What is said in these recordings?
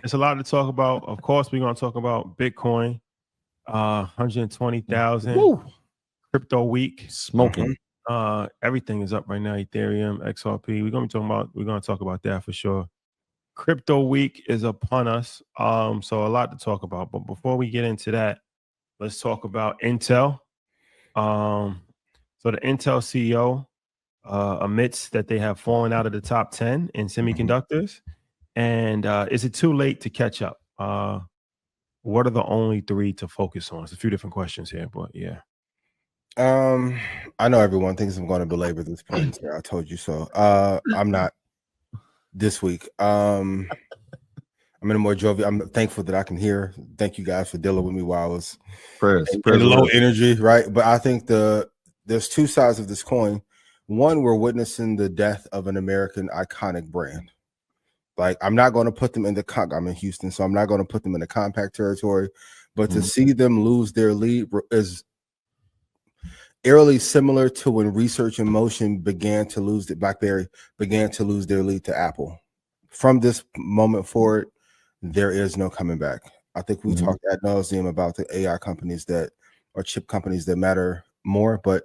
It's a lot to talk about. Of course, we're going to talk about Bitcoin, 120,000, crypto week. Smoking. Everything is up right now. Ethereum, XRP. We're going to talk about that for sure. Crypto week is upon us. So a lot to talk about. But before we get into that, let's talk about Intel. So the Intel CEO admits that they have fallen out of the top 10 in semiconductors. And is it too late to catch up? What are the only three to focus on? It's a few different questions here, but yeah. I know everyone thinks I'm going to belabor this point. I told you so. I'm not this week. I'm in a more jovial. I'm thankful that I can hear. Thank you guys for dealing with me while I was in low energy, right? But I think there's two sides of this coin. One, we're witnessing the death of an American iconic brand. Like, I'm not going to put them in the I'm in Houston, so I'm not going to put them in the compact territory. But to see them lose their lead is eerily similar to when Research in Motion began to lose BlackBerry began to lose their lead to Apple. From this moment forward, there is no coming back. I think we talked ad nauseum about the AI companies that are chip companies that matter more, but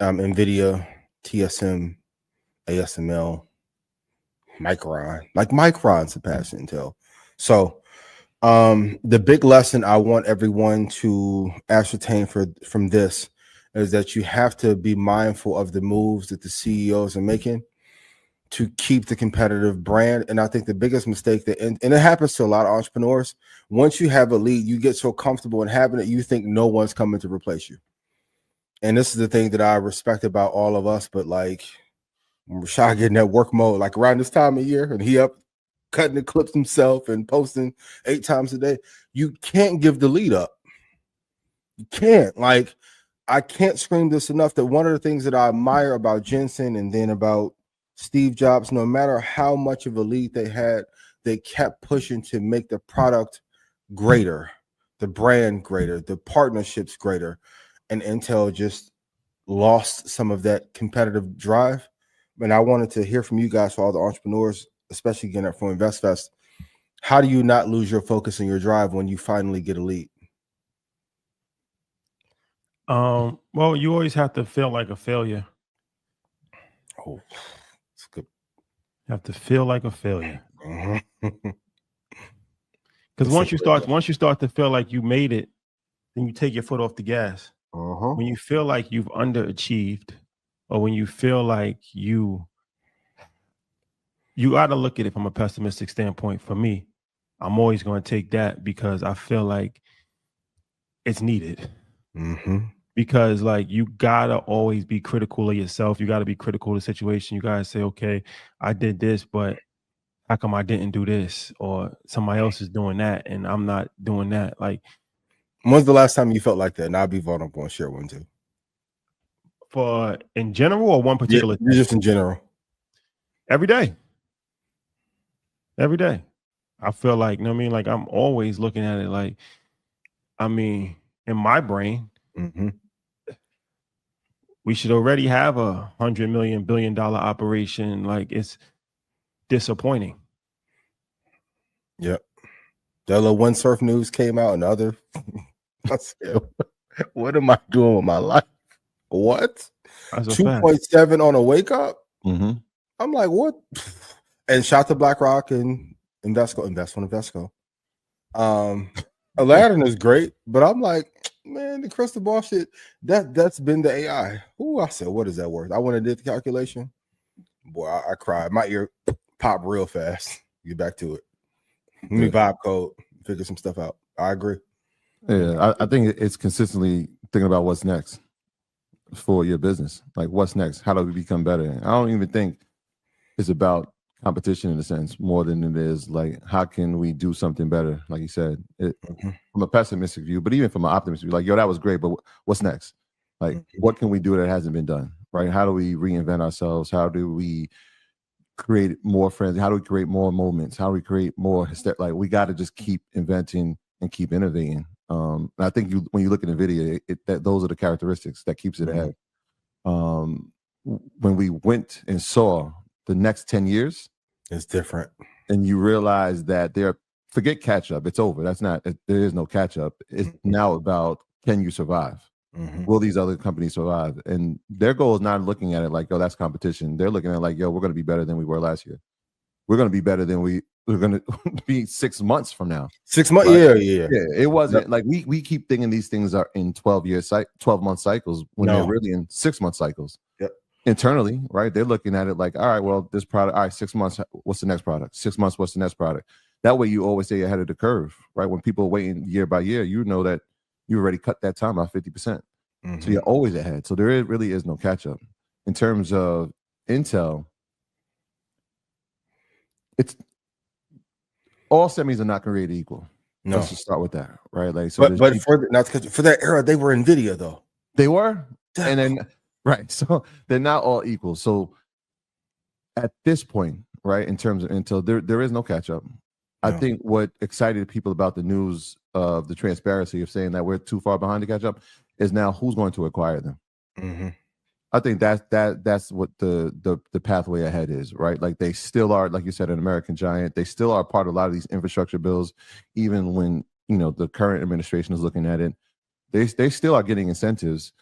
NVIDIA, TSM, ASML, Micron surpassed Intel. So the big lesson I want everyone to ascertain from this is that you have to be mindful of the moves that the CEOs are making to keep the competitive brand. And I think the biggest mistake and it happens to a lot of entrepreneurs, once you have a lead, you get so comfortable in having it, you think no one's coming to replace you. And this is the thing that I respect about all of us, but like Rashad getting that work mode, like around this time of year, and he up cutting the clips himself and posting 8 times a day, you can't give the lead up. You can't. Like, I can't scream this enough that one of the things that I admire about Jensen and then about Steve Jobs, no matter how much of a lead they had, they kept pushing to make the product greater, the brand greater, the partnerships greater. And Intel just lost some of that competitive drive. And I wanted to hear from you guys, for all the entrepreneurs, especially getting it from InvestFest. How do you not lose your focus and your drive when you finally get a lead? Well, you always have to feel like a failure. Oh, it's good. You have to feel like a failure. Because once you start to feel like you made it, then you take your foot off the gas. When you feel like you've underachieved, or when you feel like you got to look at it from a pessimistic standpoint. For me, I'm always going to take that because I feel like it's needed. Because like you gotta always be critical of yourself. You gotta be critical of the situation. You gotta say, okay, I did this, but how come I didn't do this? Or somebody else is doing that and I'm not doing that. Like, when's the last time you felt like that? And I'll be vulnerable and share one too. For in general or one particular thing? Just in general. Every day. Every day. I feel like, you know what I mean? Like I'm always looking at it like, I mean, in my brain, we should already have a $100 million, $1 billion operation. Like, it's disappointing. Yep. That little windsurf news came out and other. I said, what am I doing with my life? What? 2.7 on a wake up? I'm like, what? And shout to BlackRock and invest on Invesco. Aladdin is great, but I'm like, man, the crystal ball shit, that's been the AI. Ooh, I said, what is that worth? I went and did the calculation. Boy, I cried. My ear popped real fast. Get back to it. Let me vibe code, figure some stuff out. I agree. Yeah, I think it's consistently thinking about what's next for your business. Like, what's next? How do we become better? I don't even think it's about competition in a sense more than it is like, how can we do something better? Like you said, from a pessimistic view, but even from an optimistic view, like, yo, that was great, but what's next? Like, what can we do that hasn't been done? Right? How do we reinvent ourselves? How do we create more friends? How do we create more moments? How do we create more? Like, we got to just keep inventing and keep innovating. And I think when you look at NVIDIA, that those are the characteristics that keeps it ahead. When we went and saw the next 10 years, it's different. And you realize that there are forget catch up. It's over. That's not. There is no catch up. It's now about, can you survive? Will these other companies survive? And their goal is not looking at it like, yo, that's competition. They're looking at it like, yo, we're going to be better than we were last year. We're going to be better than we're going to be 6 months from now. 6 months, right? yeah. It wasn't like we keep thinking these things are in 12-month cycles when they're really in 6-month cycles. Yep. Internally, right? They're looking at it like, all right, well, this product, all right, 6 months, what's the next product? 6 months, what's the next product? That way, you always stay ahead of the curve, right? When people are waiting year by year, you know that you already cut that time by 50%. So you're always ahead. So there really is no catch up. In terms of Intel, it's all semis are not created equal. No. Let's just start with that, right? Like, so but for that era, they were NVIDIA though. They were, and then right. So they're not all equal. So at this point, right, in terms of Intel, there is no catch up. I think what excited people about the news of the transparency of saying that we're too far behind to catch up is now who's going to acquire them. I think that's what the pathway ahead is, right? Like they still are, like you said, an American giant. They still are part of a lot of these infrastructure bills, even when the current administration is looking at it. They still are getting incentives.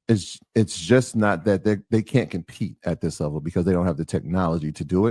It's just not that they can't compete at this level because they don't have the technology to do it.